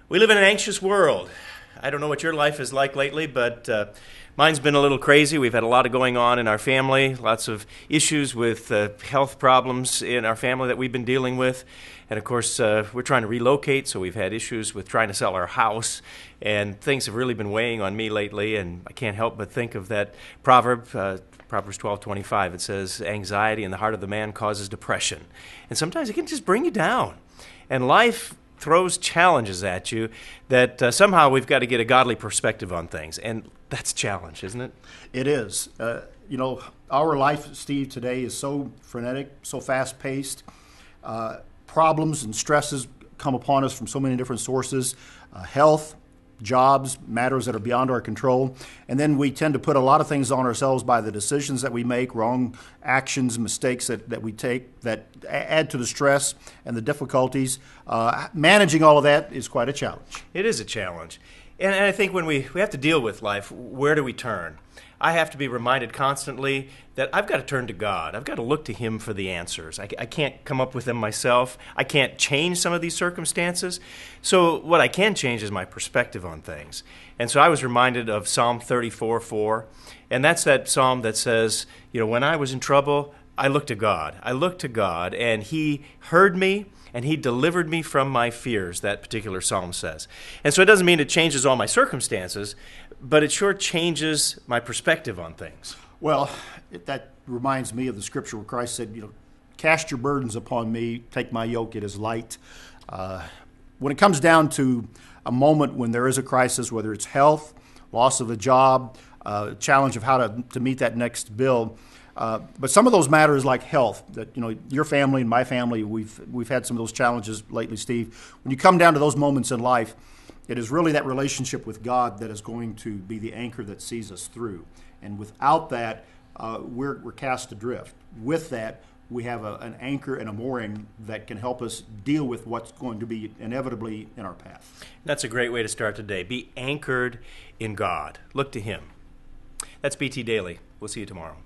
We live in an anxious world. I don't know what your life is like lately, but mine's been a little crazy. We've had a lot going on in our family, lots of issues with health problems in our family that we've been dealing with. And of course, we're trying to relocate, so we've had issues with trying to sell our house. And things have really been weighing on me lately, and I can't help but think of that proverb, Proverbs 12:25. It says, anxiety in the heart of the man causes depression. And sometimes it can just bring you down. And life throws challenges at you that somehow we've got to get a godly perspective on things. And that's a challenge, isn't it? It is. Our life, Steve, today is so frenetic, so fast-paced. Problems and stresses come upon us from so many different sources. Health, jobs, matters that are beyond our control. And then we tend to put a lot of things on ourselves by the decisions that we make, wrong actions, mistakes that we take that add to the stress and the difficulties. Managing all of that is quite a challenge. It is a challenge. And I think when we have to deal with life, where do we turn? I have to be reminded constantly that I've got to turn to God. I've got to look to Him for the answers. I can't come up with them myself. I can't change some of these circumstances. So what I can change is my perspective on things. And so I was reminded of Psalm 34:4, and that's that psalm that says, when I was in trouble, I looked to God. I looked to God, and He heard me, and He delivered me from my fears, that particular psalm says. And so it doesn't mean it changes all my circumstances, but it sure changes my perspective on things. Well, that reminds me of the scripture where Christ said, cast your burdens upon me, take my yoke, it is light. When it comes down to a moment when there is a crisis, whether it's health, loss of a job, challenge of how to meet that next bill, but some of those matters like health, that your family and my family, we've had some of those challenges lately, Steve. When you come down to those moments in life, it is really that relationship with God that is going to be the anchor that sees us through. And without that, we're cast adrift. With that, we have an anchor and a mooring that can help us deal with what's going to be inevitably in our path. That's a great way to start today. Be anchored in God. Look to Him. That's BT Daily. We'll see you tomorrow.